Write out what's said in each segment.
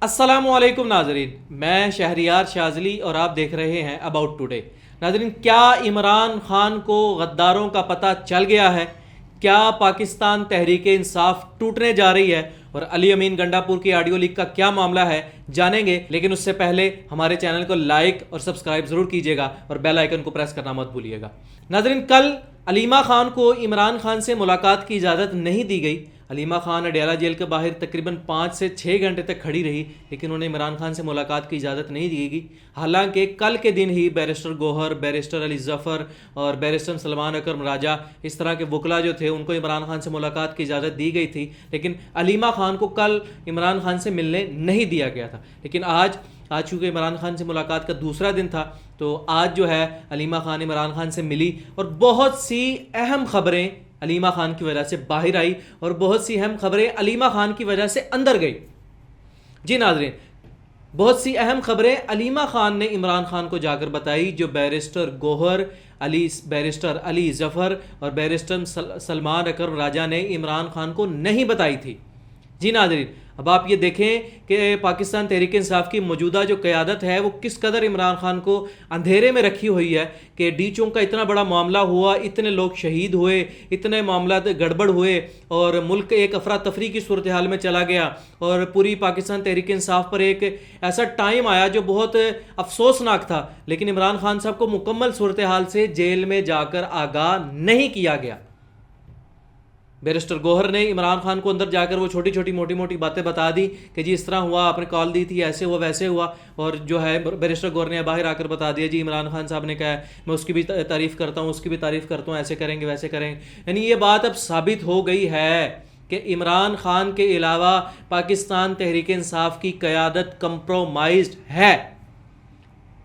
السلام علیکم ناظرین، میں شہریار شاذلی اور آپ دیکھ رہے ہیں اباؤٹ ٹوڈے۔ ناظرین، کیا عمران خان کو غداروں کا پتہ چل گیا ہے؟ کیا پاکستان تحریک انصاف ٹوٹنے جا رہی ہے؟ اور علی امین گنڈا پور کی آڈیو لیک کا کیا معاملہ ہے جانیں گے، لیکن اس سے پہلے ہمارے چینل کو لائک اور سبسکرائب ضرور کیجیے گا اور بیل آئیکن کو پریس کرنا مت بھولیے گا۔ ناظرین، کل علیمہ خان کو عمران خان سے ملاقات کی اجازت نہیں دی گئی۔ علیمہ خان اڈیالہ جیل کے باہر تقریباً 5 سے 6 گھنٹے تک کھڑی رہی، لیکن انہیں عمران خان سے ملاقات کی اجازت نہیں دی گئی۔ حالانکہ کل کے دن ہی بیرسٹر گوہر، بیرسٹر علی ظفر اور بیرسٹر سلمان اکرم راجہ، اس طرح کے وکلا جو تھے، ان کو عمران خان سے ملاقات کی اجازت دی گئی تھی، لیکن علیمہ خان کو کل عمران خان سے ملنے نہیں دیا گیا تھا۔ لیکن آج چونکہ عمران خان سے ملاقات کا دوسرا دن تھا، تو آج جو ہے علیمہ خان عمران خان سے ملی اور بہت سی اہم خبریں علیمہ خان کی وجہ سے باہر آئی اور بہت سی اہم خبریں علیمہ خان کی وجہ سے اندر گئی۔ جی ناظرین، بہت سی اہم خبریں علیمہ خان نے عمران خان کو جا کر بتائی، جو بیرسٹر گوہر، بیرسٹر علی ظفر اور بیرسٹر سلمان اکرم راجہ نے عمران خان کو نہیں بتائی تھی۔ جی ناظرین، اب آپ یہ دیکھیں کہ پاکستان تحریک انصاف کی موجودہ جو قیادت ہے وہ کس قدر عمران خان کو اندھیرے میں رکھی ہوئی ہے کہ ڈی چونک کا اتنا بڑا معاملہ ہوا، اتنے لوگ شہید ہوئے، اتنے معاملات گڑبڑ ہوئے اور ملک ایک افراتفری کی صورتحال میں چلا گیا، اور پوری پاکستان تحریک انصاف پر ایک ایسا ٹائم آیا جو بہت افسوسناک تھا، لیکن عمران خان صاحب کو مکمل صورتحال سے جیل میں جا کر آگاہ نہیں کیا گیا۔ بیرسٹر گوہر نے عمران خان کو اندر جا کر وہ چھوٹی چھوٹی موٹی موٹی باتیں بتا دی کہ جی اس طرح ہوا، آپ نے کال دی تھی، ایسے ہوا ویسے ہوا، اور جو ہے بیرسٹر گوہر نے باہر آ کر بتا دیا جی عمران خان صاحب نے کہا ہے، میں اس کی بھی تعریف کرتا ہوں، اس کی بھی تعریف کرتا ہوں، ایسے کریں گے ویسے کریں گے۔ یعنی یہ بات اب ثابت ہو گئی ہے کہ عمران خان کے علاوہ پاکستان تحریک انصاف کی قیادت کمپرومائزڈ ہے۔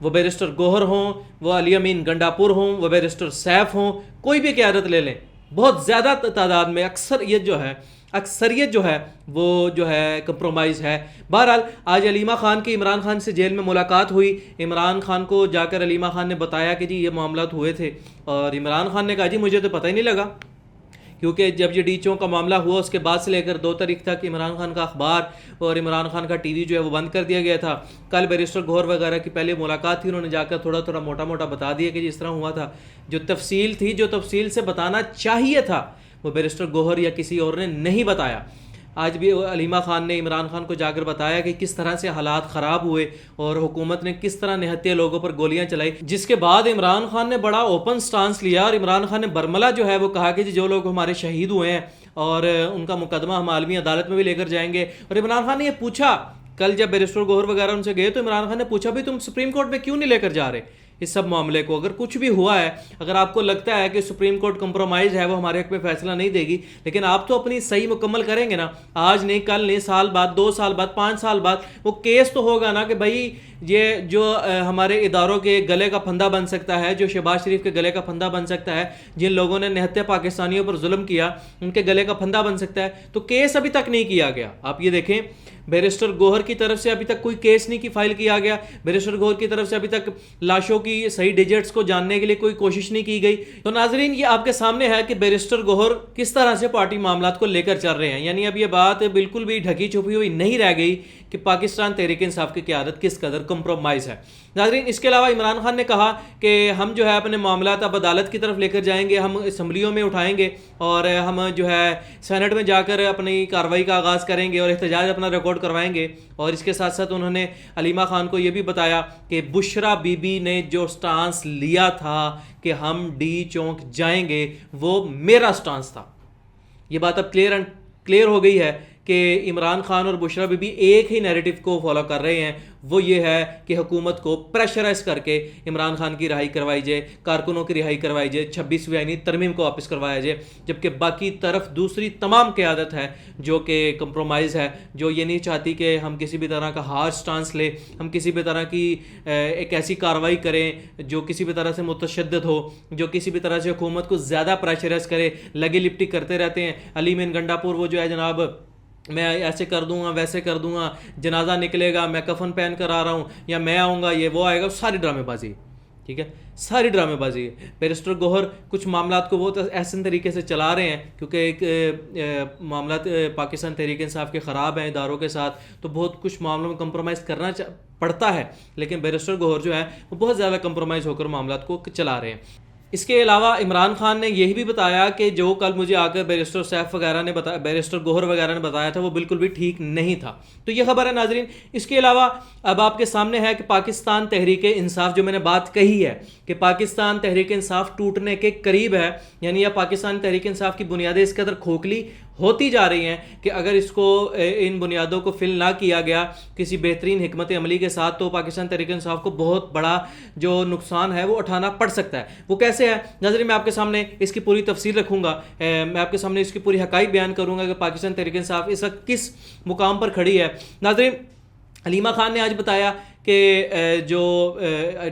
وہ بیرسٹر گوہر ہوں، وہ علی امین گنڈا پور ہوں، وہ بیرسٹر سیف ہوں، کوئی بھی قیادت لے لیں، بہت زیادہ تعداد میں اکثریت جو ہے وہ جو ہے کمپرومائز ہے۔ بہرحال آج علیمہ خان کی عمران خان سے جیل میں ملاقات ہوئی۔ عمران خان کو جا کر علیمہ خان نے بتایا کہ جی یہ معاملات ہوئے تھے، اور عمران خان نے کہا جی مجھے تو پتہ ہی نہیں لگا، کیونکہ جب یہ ڈی چوں کا معاملہ ہوا اس کے بعد سے لے کر 2 تاریخ تک عمران خان کا اخبار اور عمران خان کا ٹی وی جو ہے وہ بند کر دیا گیا تھا۔ کل بیرسٹر گوہر وغیرہ کی پہلے ملاقات تھی، انہوں نے جا کر تھوڑا موٹا موٹا بتا دیا کہ جی اس طرح ہوا تھا۔ جو تفصیل تھی، جو تفصیل سے بتانا چاہیے تھا، وہ بیرسٹر گوہر یا کسی اور نے نہیں بتایا۔ آج بھی علیمہ خان نے عمران خان کو جا کر بتایا کہ کس طرح سے حالات خراب ہوئے اور حکومت نے کس طرح نہتے لوگوں پر گولیاں چلائی، جس کے بعد عمران خان نے بڑا اوپن سٹانس لیا، اور عمران خان نے برملا جو ہے وہ کہا کہ جو لوگ ہمارے شہید ہوئے ہیں اور ان کا مقدمہ ہم عالمی عدالت میں بھی لے کر جائیں گے۔ اور عمران خان نے یہ پوچھا، کل جب بیرسٹر گوہر وغیرہ ان سے گئے تو عمران خان نے پوچھا بھی تم سپریم کورٹ میں کیوں نہیں لے کر جا رہے اس سب معاملے کو؟ اگر کچھ بھی ہوا ہے، اگر آپ کو لگتا ہے کہ سپریم کورٹ کمپرومائز ہے، وہ ہمارے حق میں فیصلہ نہیں دے گی، لیکن آپ تو اپنی صحیح مکمل کریں گے نا، آج نہیں، کل نہیں، سال بعد، 2 سال بعد، 5 سال بعد وہ کیس تو ہوگا نا کہ بھائی یہ جو ہمارے اداروں کے گلے کا پھندا بن سکتا ہے، جو شہباز شریف کے گلے کا پھندا بن سکتا ہے، جن لوگوں نے نہتے پاکستانیوں پر ظلم کیا ان کے گلے کا پھندا بن سکتا ہے، تو کیس ابھی تک نہیں کیا گیا۔ آپ یہ دیکھیں، بیرسٹر گوہر کی طرف سے ابھی تک کوئی کیس نہیں فائل کیا گیا، بیرسٹر گوہر کی طرف سے ابھی تک لاشوں کی صحیح ڈیجٹس کو جاننے کے لیے کوئی کوشش نہیں کی گئی۔ تو ناظرین، یہ آپ کے سامنے ہے کہ بیرسٹر گوہر کس طرح سے پارٹی معاملات کو لے کر چل رہے ہیں۔ یعنی اب یہ بات بالکل بھی ڈھکی چھپی ہوئی نہیں رہ گئی کہ پاکستان تحریک انصاف کی قیادت کس قدر کمپرومائز ہے۔ ناظرین، اس کے علاوہ عمران خان نے کہا کہ ہم جو ہے اپنے معاملات اب عدالت کی طرف لے کر جائیں گے، ہم اسمبلیوں میں اٹھائیں گے اور ہم جو ہے سینٹ میں جا کر اپنی کارروائی کا آغاز کریں گے اور احتجاج اپنا ریکارڈ کروائیں گے۔ اور اس کے ساتھ ساتھ انہوں نے علیمہ خان کو یہ بھی بتایا کہ بشرا بی بی نے جو سٹانس لیا تھا کہ ہم ڈی چونک جائیں گے، وہ میرا سٹانس تھا۔ یہ بات اب کلیئر ہو گئی ہے کہ عمران خان اور بشرا بی بی ایک ہی نیریٹو کو فالو کر رہے ہیں، وہ یہ ہے کہ حکومت کو پریشرائز کر کے عمران خان کی رہائی کروائی جائے، کارکنوں کی رہائی کروائی جائے، 26ویں آئینی ترمیم کو واپس کروایا جائے، جبکہ باقی طرف دوسری تمام قیادت ہے جو کہ کمپرومائز ہے، جو یہ نہیں چاہتی کہ ہم کسی بھی طرح کا ہارڈ سٹانس لیں، ہم کسی بھی طرح کی ایک ایسی کارروائی کریں جو کسی بھی طرح سے متشدد ہو، جو کسی بھی طرح سے حکومت کو زیادہ پریشرائز کرے۔ لگی لپٹی کرتے رہتے ہیں۔ علی امین گنڈا پور وہ جو ہے جناب، میں ایسے کر دوں گا، ویسے کر دوں گا، جنازہ نکلے گا، میں کفن پہن کر آ رہا ہوں، یا میں آؤں گا، یہ وہ آئے گا، ساری ڈرامے بازی۔ ٹھیک ہے، ساری ڈرامے بازی ہے. بیرسٹر گوہر کچھ معاملات کو بہت احسن طریقے سے چلا رہے ہیں کیونکہ ایک معاملات پاکستان تحریک انصاف کے خراب ہیں اداروں کے ساتھ، تو بہت کچھ معاملوں میں کمپرومائز کرنا پڑتا ہے، لیکن بیرسٹر گوہر جو ہے وہ بہت زیادہ کمپرومائز ہو کر معاملات کو چلا رہے ہیں. اس کے علاوہ عمران خان نے یہی بھی بتایا کہ جو کل مجھے آ کر بیرسٹر سیف وغیرہ نے بتایا، بیرسٹر گوہر وغیرہ نے بتایا تھا، وہ بالکل بھی ٹھیک نہیں تھا. تو یہ خبر ہے ناظرین. اس کے علاوہ اب آپ کے سامنے ہے کہ پاکستان تحریک انصاف، جو میں نے بات کہی ہے کہ پاکستان تحریک انصاف ٹوٹنے کے قریب ہے، یعنی یہ پاکستان تحریک انصاف کی بنیادیں اس قدر کھوکھلی ہوتی جا رہی ہیں کہ اگر اس کو ان بنیادوں کو فل نہ کیا گیا کسی بہترین حکمت عملی کے ساتھ تو پاکستان تحریک انصاف کو بہت بڑا جو نقصان ہے وہ اٹھانا پڑ سکتا ہے. وہ کیسے ہے ناظرین؟ میں آپ کے سامنے اس کی پوری تفصیل رکھوں گا، میں آپ کے سامنے اس کی پوری حقائق بیان کروں گا کہ پاکستان تحریک انصاف اس وقت کس مقام پر کھڑی ہے. ناظرین، علیمہ خان نے آج بتایا کہ جو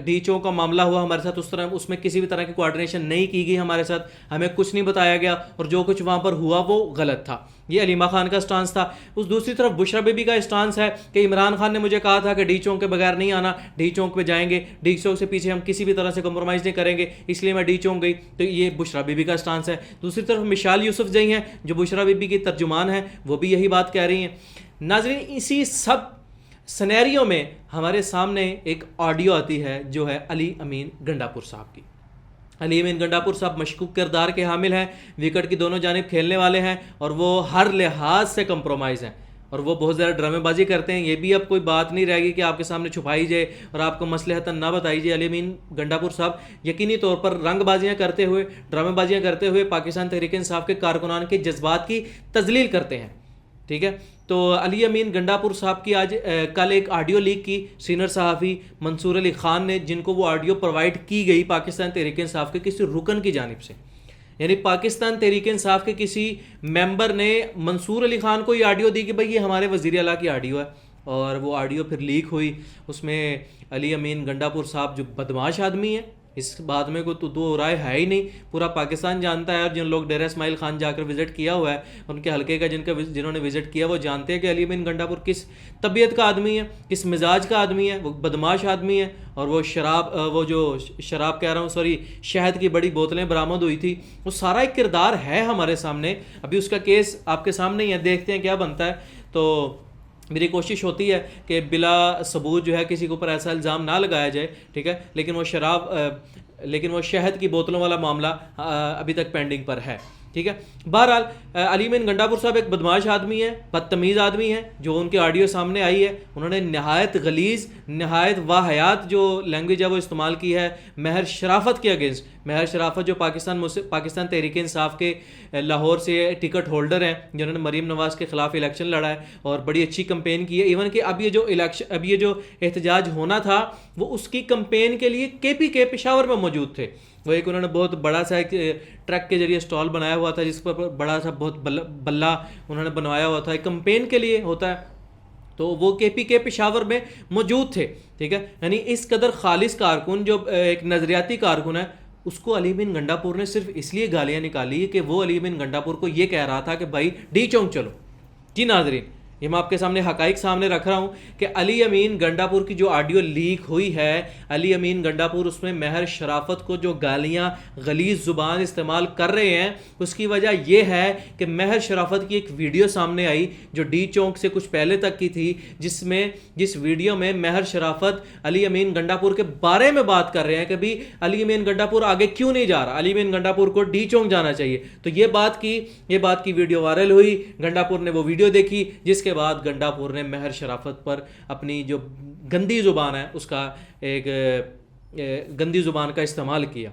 ڈی چوں کا معاملہ ہوا ہمارے ساتھ، اس میں کسی بھی طرح کی کوآرڈینیشن نہیں کی گئی ہمارے ساتھ، ہمیں کچھ نہیں بتایا گیا اور جو کچھ وہاں پر ہوا وہ غلط تھا. یہ علیمہ خان کا سٹانس تھا. اس دوسری طرف بشرا بی بی کا سٹانس ہے کہ عمران خان نے مجھے کہا تھا کہ ڈی چونک کے بغیر نہیں آنا، ڈی چونک پہ جائیں گے، ڈی چونک سے پیچھے ہم کسی بھی طرح سے کمپرومائز نہیں کریں گے، اس لیے میں ڈی چونک گئی. تو یہ بشرا بی بی کا سٹانس ہے. دوسری طرف مشال یوسف جئی ہیں جو بشرا بی بی کی ترجمان ہیں، وہ بھی یہی بات کہہ رہی ہیں. ناظرین، اسی سب سینیریو میں ہمارے سامنے ایک آڈیو آتی ہے جو ہے علی امین گنڈاپور صاحب کی. علی امین گنڈاپور صاحب مشکوک کردار کے حامل ہیں، وکٹ کی دونوں جانب کھیلنے والے ہیں اور وہ ہر لحاظ سے کمپرومائز ہیں اور وہ بہت زیادہ ڈرامے بازی کرتے ہیں. یہ بھی اب کوئی بات نہیں رہے گی کہ آپ کے سامنے چھپائی جائے اور آپ کو مصلحتاً نہ بتائی جائے. علی امین گنڈاپور صاحب یقینی طور پر رنگ بازیاں کرتے ہوئے، ڈرامے بازیاں کرتے ہوئے پاکستان تحریک انصاف کے کارکنان کے جذبات کی تذلیل کرتے ہیں. ٹھیک ہے، تو علی امین گنڈاپور صاحب کی آج کل ایک آڈیو لیک کی سینئر صحافی منصور علی خان نے، جن کو وہ آڈیو پرووائڈ کی گئی پاکستان تحریک انصاف کے کسی رکن کی جانب سے. یعنی پاکستان تحریک انصاف کے کسی ممبر نے منصور علی خان کو یہ آڈیو دی کہ بھائی یہ ہمارے وزیر اعلیٰ کی آڈیو ہے، اور وہ آڈیو پھر لیک ہوئی. اس میں علی امین گنڈاپور صاحب جو بدمعاش آدمی ہے، اس بات میں کوئی تو دو رائے ہے ہی نہیں، پورا پاکستان جانتا ہے. اور جن لوگ ڈیرہ اسماعیل خان جا کر وزٹ کیا ہوا ہے، ان کے حلقے کا جنہوں نے وزٹ کیا وہ جانتے ہیں کہ علی امین گنڈاپور کس طبیعت کا آدمی ہے، کس مزاج کا آدمی ہے. وہ بدمعاش آدمی ہے اور وہ شہد کی بڑی بوتلیں برآمد ہوئی تھی، وہ سارا ایک کردار ہے ہمارے سامنے. ابھی اس کا کیس آپ کے سامنے ہی ہے، دیکھتے ہیں کیا بنتا ہے. تو میری کوشش ہوتی ہے کہ بلا ثبوت جو ہے کسی کے اوپر ایسا الزام نہ لگایا جائے. ٹھیک ہے، لیکن وہ شہد کی بوتلوں والا معاملہ ابھی تک پینڈنگ پر ہے. ٹھیک ہے، بہرحال علی امین گنڈاپور صاحب ایک بدمعاش آدمی ہے، بدتمیز آدمی ہے. جو ان کی آڈیو سامنے آئی ہے، انہوں نے نہایت غلیظ، نہایت واہیات جو لینگویج ہے وہ استعمال کی ہے مہر شرافت کے اگینسٹ. مہر شرافت جو پاکستان تحریک انصاف کے لاہور سے ٹکٹ ہولڈر ہیں، جنہوں نے مریم نواز کے خلاف الیکشن لڑا ہے اور بڑی اچھی کمپین کی ہے. ایون کہ اب یہ جو احتجاج ہونا تھا وہ اس کی کمپین کے لیے کے پشاور میں موجود تھے. وہ ایک انہوں نے بہت بڑا سا ایک ٹرک کے ذریعے اسٹال بنایا ہوا تھا، جس پر بڑا سا بہت بلہ انہوں نے بنوایا ہوا تھا، ایک کمپین کے لیے ہوتا ہے. تو وہ کے پشاور میں موجود تھے. ٹھیک ہے، یعنی اس قدر خالص کارکن جو ایک نظریاتی کارکن ہے، اس کو علی امین گنڈاپور نے صرف اس لیے گالیاں نکالی کہ وہ علی امین گنڈاپور کو یہ کہہ رہا تھا کہ بھائی ڈی چونک چلو. جی ناظرین، یہ میں آپ کے سامنے حقائق سامنے رکھ رہا ہوں کہ علی امین گنڈاپور کی جو آڈیو لیک ہوئی ہے، علی امین گنڈاپور اس میں مہر شرافت کو جو گالیاں غلیظ زبان استعمال کر رہے ہیں، اس کی وجہ یہ ہے کہ مہر شرافت کی ایک ویڈیو سامنے آئی جو ڈی چونک سے کچھ پہلے تک کی تھی، جس ویڈیو میں مہر شرافت علی امین گنڈاپور کے بارے میں بات کر رہے ہیں کہ بھی علی امین گنڈاپور آگے کیوں نہیں جا رہا، علی امین گنڈاپور کو ڈی چونک جانا چاہیے. تو یہ بات کی ویڈیو وائرل ہوئی. گنڈاپور نے وہ ویڈیو دیکھی، جس کے بعد گنڈاپور نے مہر شرافت پر اپنی جو گندی زبان ہے اس کا ایک گندی زبان کا استعمال کیا.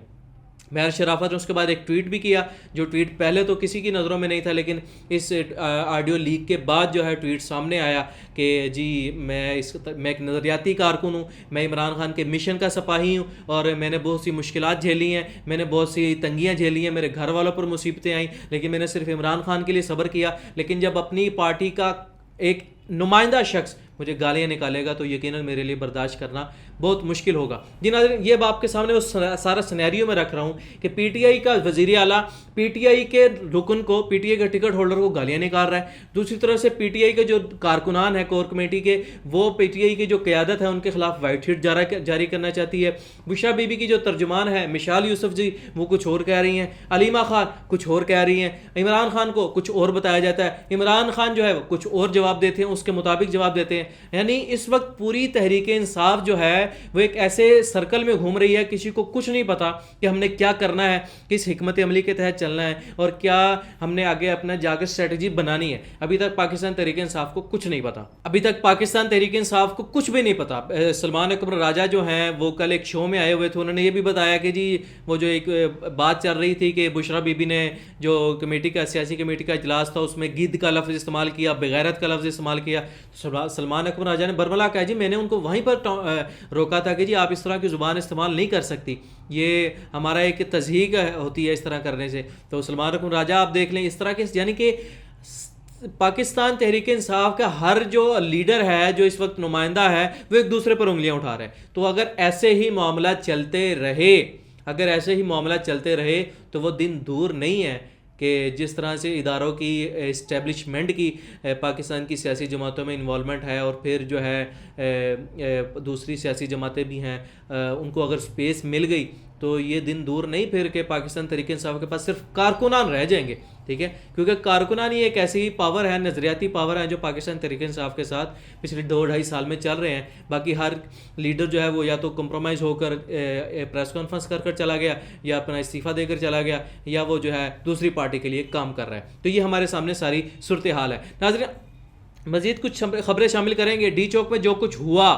مہر شرافت نے اس کے بعد ایک ٹویٹ بھی کیا، جو ٹویٹ پہلے تو کسی کی نظروں میں نہیں تھا، لیکن اس آڈیو لیک کے بعد جو ہے ٹویٹ سامنے آیا کہ جی میں ایک نظریاتی کارکن ہوں، میں عمران خان کے مشن کا سپاہی ہوں اور میں نے بہت سی مشکلات جھیلی ہیں، میں نے بہت سی تنگیاں جھیلی ہیں، میرے گھر والوں پر مصیبتیں آئیں، لیکن میں نے صرف عمران خان کے لیے صبر کیا. لیکن جب اپنی پارٹی کا ایک نمائندہ شخص مجھے گالیاں نکالے گا تو یقیناً میرے لیے برداشت کرنا بہت مشکل ہوگا. جی ناظرین، یہ آپ کے سامنے اس سارا سینیریو میں رکھ رہا ہوں کہ پی ٹی آئی کا وزیر اعلیٰ پی ٹی آئی کے رکن کو، پی ٹی آئی کے ٹکٹ ہولڈر کو گالیاں نکال رہا ہے. دوسری طرف سے پی ٹی آئی کے جو کارکنان ہیں کور کمیٹی کے، وہ پی ٹی آئی کی جو قیادت ہے ان کے خلاف وائٹ شیٹ جاری کرنا چاہتی ہے. بشرا بی بی کی جو ترجمان ہے مشال یوسف جی، وہ کچھ اور کہہ رہی ہیں. علیمہ خان کچھ اور کہہ رہی ہیں. عمران خان کو کچھ اور بتایا جاتا ہے. عمران خان جو ہے وہ کچھ اور جواب دیتے ہیں، اس کے مطابق جواب دیتے ہیں. یعنی اس وقت پوری تحریک انصاف جو ہے وہ ایک ایسے سرکل میں گھوم رہی ہے، کسی کو کچھ نہیں پتا کہ ہم نے کیا کرنا ہے، کس حکمت عملی کے تحت چلنا ہے، اور کیا ہم نے آگے اپنا جا کے اسٹریٹجی بنانی ہے. ابھی تک پاکستان تحریک انصاف کو کچھ نہیں پتا. ابھی تک پاکستان تحریک انصاف کو کچھ بھی نہیں پتا. سلمان اکبر راجہ جو ہیں وہ کل ایک شو میں آئے ہوئے تھے. انہوں نے یہ بھی بتایا کہ جی وہ جو ایک بات چل رہی تھی کہ بشرا بی بی نے جو کمیٹی کا سیاسی کمیٹی کا اجلاس تھا اس میں گدھ کا لفظ استعمال کیا، بغیرت کا لفظ استعمال کیا. سلمان اکبر راجہ نے برملا کہا جی میں نے ان کو وہیں پر روکا تھا کہ جی آپ اس طرح کی زبان استعمال نہیں کر سکتی، یہ ہمارا ایک تضحیق ہوتی ہے اس طرح کرنے سے. تو سلمان اکبر راجہ آپ دیکھ لیں اس طرح کے، یعنی کہ پاکستان تحریک انصاف کا ہر جو لیڈر ہے، جو اس وقت نمائندہ ہے، وہ ایک دوسرے پر انگلیاں اٹھا رہے ہیں. تو اگر ایسے ہی معاملات چلتے رہے تو وہ دن دور نہیں ہے کہ جس طرح سے اداروں کی اسٹیبلشمنٹ کی پاکستان کی سیاسی جماعتوں میں انوالومنٹ ہے، اور پھر جو ہے دوسری سیاسی جماعتیں بھی ہیں، ان کو اگر سپیس مل گئی تو یہ دن دور نہیں پھر کہ پاکستان تحریک انصاف کے پاس صرف کارکنان رہ جائیں گے. ٹھیک ہے، کیونکہ کارکنان ہی ایک ایسی پاور ہے، نظریاتی پاور ہے جو پاکستان تحریک انصاف کے ساتھ پچھلے 2-2.5 سال میں چل رہے ہیں. باقی ہر لیڈر جو ہے وہ یا تو کمپرومائز ہو کر پریس کانفرنس کر چلا گیا، یا اپنا استعفیٰ دے کر چلا گیا، یا وہ جو ہے دوسری پارٹی کے لیے کام کر رہا ہے. تو یہ ہمارے سامنے ساری صورتحال ہے. ناظرین، مزید کچھ خبریں شامل کریں گے. ڈی چوک میں جو کچھ ہوا،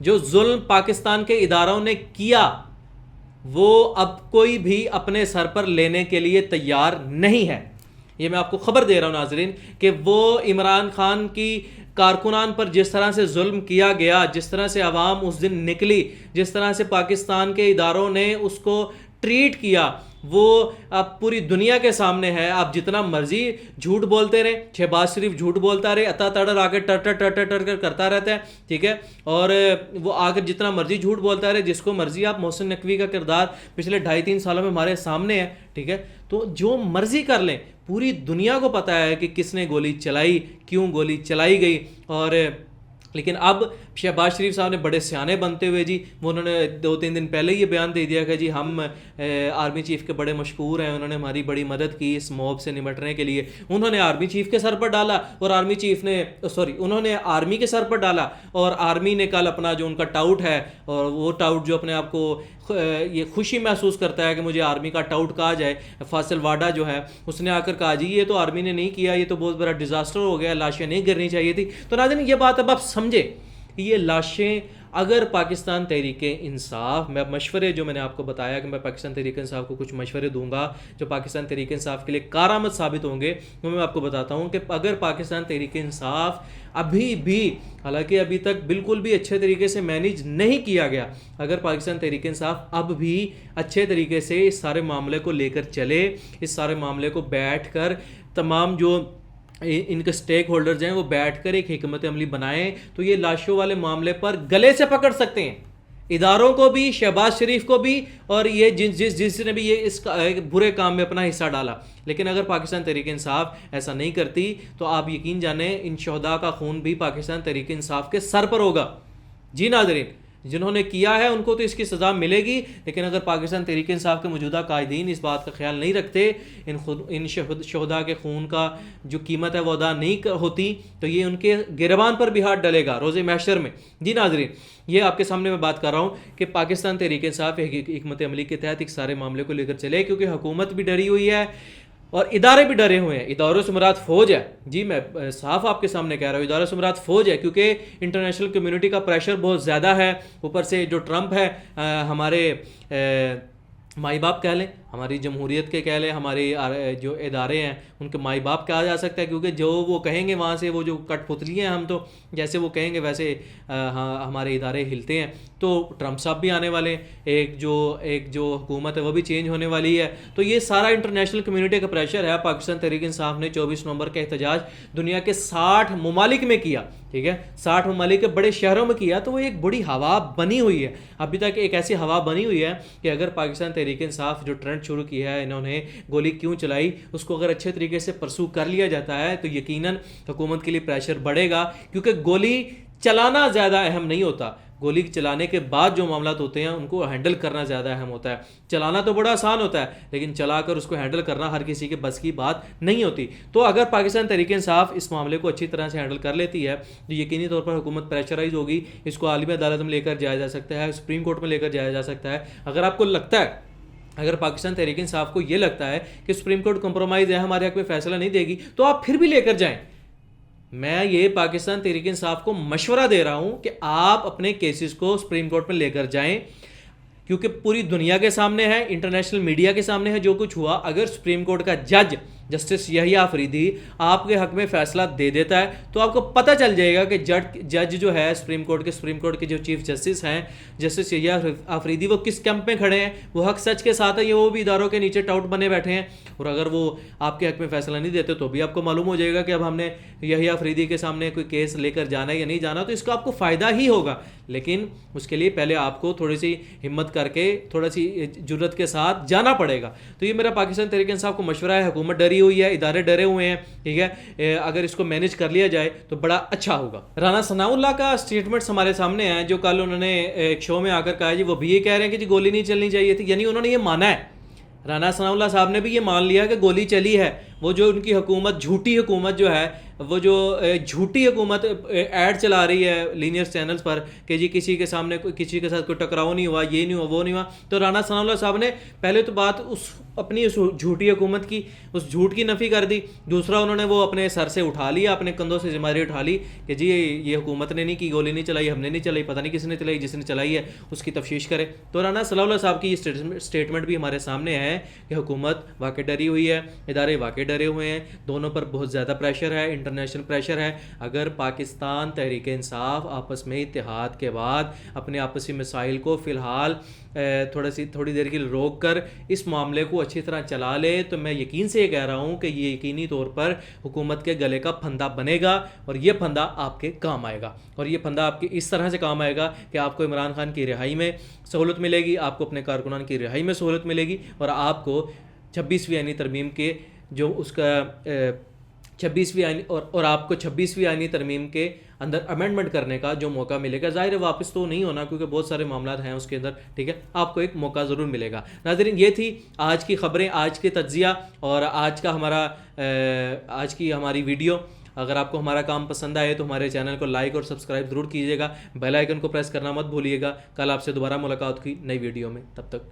جو ظلم پاکستان کے اداروں نے کیا، وہ اب کوئی بھی اپنے سر پر لینے کے لیے تیار نہیں ہے. یہ میں آپ کو خبر دے رہا ہوں ناظرین کہ وہ عمران خان کی کارکنان پر جس طرح سے ظلم کیا گیا، جس طرح سے عوام اس دن نکلی، جس طرح سے پاکستان کے اداروں نے اس کو ٹریٹ کیا، وہ اب پوری دنیا کے سامنے ہے. آپ جتنا مرضی جھوٹ بولتے رہے، شہباز شریف جھوٹ بولتا رہے، عطا تڑر آ کے ٹر کرتا رہتا ہے. ٹھیک ہے، اور وہ آ کر جتنا مرضی جھوٹ بولتا رہے، جس کو مرضی. آپ محسن نقوی کا کردار پچھلے 2.5-3 سالوں میں ہمارے سامنے ہے. ٹھیک ہے، تو جو مرضی کر لیں، پوری دنیا کو پتہ ہے کہ کس نے گولی چلائی، کیوں گولی چلائی گئی. اور لیکن اب شہباز شریف صاحب نے بڑے سیانے بنتے ہوئے جی انہوں نے 2-3 دن پہلے یہ بیان دے دیا کہ جی ہم آرمی چیف کے بڑے مشکور ہیں، انہوں نے ہماری بڑی مدد کی اس موب سے نمٹنے کے لیے. انہوں نے آرمی چیف کے سر پر ڈالا، اور انہوں نے آرمی کے سر پر ڈالا، اور آرمی نے کل اپنا جو ان کا ٹاؤٹ ہے، اور وہ ٹاؤٹ جو اپنے آپ کو یہ خوشی محسوس کرتا ہے کہ مجھے آرمی کا ٹاؤٹ کہا جائے، فاصل واڈا جو ہے، اس نے آ کر کہا جی یہ تو آرمی نے نہیں کیا، یہ تو بہت بڑا ڈیزاسٹر ہو گیا، لاشیں نہیں گرنی چاہیے تھی. تو ناظرین یہ بات اب آپ سمجھے کہ یہ لاشیں اگر پاکستان تحریک انصاف، میں مشورے جو میں نے آپ کو بتایا کہ میں پاکستان تحریک انصاف کو کچھ مشورے دوں گا جو پاکستان تحریک انصاف کے لیے کارآمد ثابت ہوں گے، وہ میں آپ کو بتاتا ہوں کہ اگر پاکستان تحریک انصاف ابھی بھی، حالانکہ ابھی تک بالکل بھی اچھے طریقے سے مینیج نہیں کیا گیا، اگر پاکستان تحریک انصاف اب بھی اچھے طریقے سے اس سارے معاملے کو لے کر چلے، اس سارے معاملے کو بیٹھ کر تمام جو ان کے سٹیک ہولڈرز ہیں وہ بیٹھ کر ایک حکمت عملی بنائیں، تو یہ لاشوں والے معاملے پر گلے سے پکڑ سکتے ہیں، اداروں کو بھی، شہباز شریف کو بھی، اور یہ جس نے بھی یہ اس برے کام میں اپنا حصہ ڈالا. لیکن اگر پاکستان تحریک انصاف ایسا نہیں کرتی تو آپ یقین جانیں ان شہداء کا خون بھی پاکستان تحریک انصاف کے سر پر ہوگا. جی ناظرین، جنہوں نے کیا ہے ان کو تو اس کی سزا ملے گی، لیکن اگر پاکستان تحریک انصاف کے موجودہ قائدین اس بات کا خیال نہیں رکھتے، ان شہداء کے خون کا جو قیمت ہے وہ ادا نہیں ہوتی، تو یہ ان کے گریبان پر بھی ہاتھ ڈلے گا روز محشر میں. جی ناظرین، یہ آپ کے سامنے میں بات کر رہا ہوں کہ پاکستان تحریک انصاف حکمت عملی کے تحت ایک سارے معاملے کو لے کر چلے، کیونکہ حکومت بھی ڈری ہوئی ہے اور ادارے بھی ڈرے ہوئے ہیں. اداروں سے مراد فوج ہے. جی میں صاف آپ کے سامنے کہہ رہا ہوں، اداروں سے مراد فوج ہے، کیونکہ انٹرنیشنل کمیونٹی کا پریشر بہت زیادہ ہے. اوپر سے جو ٹرمپ ہے، ہمارے مائی باپ کہہ لیں، ہماری جمہوریت کے کہہ لیں، ہمارے جو ادارے ہیں ان کے مائی باپ کہا جا سکتا ہے، کیونکہ جو وہ کہیں گے وہاں سے وہ جو کٹ پتلی ہیں ہم، تو جیسے وہ کہیں گے ویسے ہمارے ادارے ہلتے ہیں. تو ٹرمپ صاحب بھی آنے والے ہیں، ایک جو حکومت ہے وہ بھی چینج ہونے والی ہے. تو یہ سارا انٹرنیشنل کمیونٹی کا پریشر ہے. پاکستان تحریک انصاف نے 24 نومبر کا احتجاج دنیا کے 60 ممالک میں کیا، ٹھیک ہے، 60 ممالک کے بڑے شہروں میں کیا. تو وہ ایک بڑی ہوا بنی ہوئی ہے، ابھی تک ایک ایسی ہوا بنی ہوئی ہے کہ اگر پاکستان تحریک انصاف جو ٹرینڈ شروع کیا ہے، انہوں نے گولی کیوں چلائی، اس کو اگر اچھے طریقے سے پرسو کر لیا جاتا ہے تو یقیناً حکومت کے لیے پریشر بڑھے گا. کیونکہ گولی چلانا زیادہ اہم نہیں ہوتا، گولی چلانے کے بعد جو معاملات ہوتے ہیں ان کو ہینڈل کرنا زیادہ اہم ہوتا ہے. چلانا تو بڑا آسان ہوتا ہے، لیکن چلا کر اس کو ہینڈل کرنا ہر کسی کے بس کی بات نہیں ہوتی. تو اگر پاکستان تحریک انصاف اس معاملے کو اچھی طرح سے ہینڈل کر لیتی ہے تو یقینی طور پر حکومت پریشرائز ہوگی. اس کو عالمی عدالت میں لے کر جایا جا سکتا ہے، سپریم کورٹ میں لے کر جایا جا سکتا ہے. اگر آپ کو لگتا ہے، اگر پاکستان تحریک انصاف کو یہ لگتا ہے کہ سپریم کورٹ کمپرومائز ہے، ہمارے حق میں فیصلہ نہیں دے گی، تو آپ پھر بھی لے کر جائیں. میں یہ پاکستان تحریک انصاف کو مشورہ دے رہا ہوں کہ آپ اپنے کیسز کو سپریم کورٹ میں لے کر جائیں، کیونکہ پوری دنیا کے سامنے ہے، انٹرنیشنل میڈیا کے سامنے ہے جو کچھ ہوا. اگر سپریم کورٹ کا جج جسٹس یحییٰ آفریدی آپ کے حق میں فیصلہ دے دیتا ہے تو آپ کو پتہ چل جائے گا کہ جج جو ہے سپریم کورٹ کے جو چیف جسٹس ہیں جسٹس یحییٰ آفریدی، وہ کس کیمپ میں کھڑے ہیں، وہ حق سچ کے ساتھ ہے یا وہ بھی اداروں کے نیچے ٹاؤٹ بنے بیٹھے ہیں. اور اگر وہ آپ کے حق میں فیصلہ نہیں دیتے تو بھی آپ کو معلوم ہو جائے گا کہ اب ہم نے یحییٰ آفریدی کے سامنے کوئی کیس لے کر جانا ہے یا نہیں جانا. تو اس کا آپ کو فائدہ ہی ہوگا، لیکن اس کے لیے پہلے آپ کو تھوڑی سی ہمت کر کے، تھوڑا سی جرت کے ساتھ جانا پڑے گا. تو یہ میرا پاکستان تحریک انصاف کو مشورہ ہے. حکومت ڈری ہوئی ہے، ادارے ڈرے ہوئے ہیں، ٹھیک ہے، اگر اس کو مینیج کر لیا جائے تو بڑا اچھا ہوگا. رانا ثناء اللہ کا اسٹیٹمنٹس ہمارے سامنے ہیں، جو کل انہوں نے ایک شو میں آ کر کہا جی، وہ بھی یہ کہہ رہے ہیں کہ جی گولی نہیں چلنی چاہیے تھی. یعنی انہوں نے یہ مانا ہے، رانا ثناء اللہ صاحب نے بھی یہ مان لیا کہ گولی چلی ہے. وہ جو ان کی حکومت، جھوٹی حکومت جو ہے، وہ جو جھوٹی حکومت ایڈ چلا رہی ہے لینئر چینلز پر کہ جی کسی کے سامنے کسی کے ساتھ کوئی ٹکراؤ نہیں ہوا، یہ نہیں ہوا، وہ نہیں ہوا. تو رانا ثناء اللہ صاحب نے پہلے تو بات اپنی اس جھوٹی حکومت کی، اس جھوٹ کی نفی کر دی. دوسرا انہوں نے وہ اپنے سر سے اٹھا لیا، اپنے کندھوں سے ذمہ داری اٹھا لی کہ جی یہ حکومت نے نہیں کی، گولی نہیں چلائی، ہم نے نہیں چلائی، پتہ نہیں کس نے چلائی، جس نے چلائی ہے اس کی تفتیش کرے. تو رانا ثناء اللہ صاحب کی یہ اسٹیٹمنٹ بھی ہمارے سامنے ہے کہ حکومت واقع ڈری ہوئی ہے، ادارے واقع ڈرے ہوئے ہیں، دونوں پر بہت زیادہ پریشر ہے، انٹرنیشنل پریشر ہے. اگر پاکستان تحریک انصاف آپس میں اتحاد کے بعد اپنے آپسی مسائل کو فی الحال تھوڑی دیر کے لیے روک کر اس معاملے کو اچھی طرح چلا لے تو میں یقین سے یہ کہہ رہا ہوں کہ یہ یقینی طور پر حکومت کے گلے کا پھندا بنے گا، اور یہ پھندا آپ کے کام آئے گا. اور یہ پھندا آپ کے اس طرح سے کام آئے گا کہ آپ کو عمران خان کی رہائی میں سہولت ملے گی، آپ کو اپنے کارکنان کی رہائی میں سہولت ملے گی، اور آپ کو 26ویں آئینی ترمیم کے جو اس کا 26ویں آئینی اور آپ کو 26ویں آئینی ترمیم کے اندر امینڈمنٹ کرنے کا جو موقع ملے گا. ظاہر ہے واپس تو نہیں ہونا کیونکہ بہت سارے معاملات ہیں اس کے اندر، ٹھیک ہے، آپ کو ایک موقع ضرور ملے گا. ناظرین، یہ تھی آج کی خبریں، آج کے تجزیہ اور آج کی ہماری ویڈیو. اگر آپ کو ہمارا کام پسند آئے تو ہمارے چینل کو لائک اور سبسکرائب ضرور کیجیے گا، بیل آئیکن کو پریس کرنا مت بھولیے گا. کل آپ سے دوبارہ ملاقات کی نئی ویڈیو میں، تب تک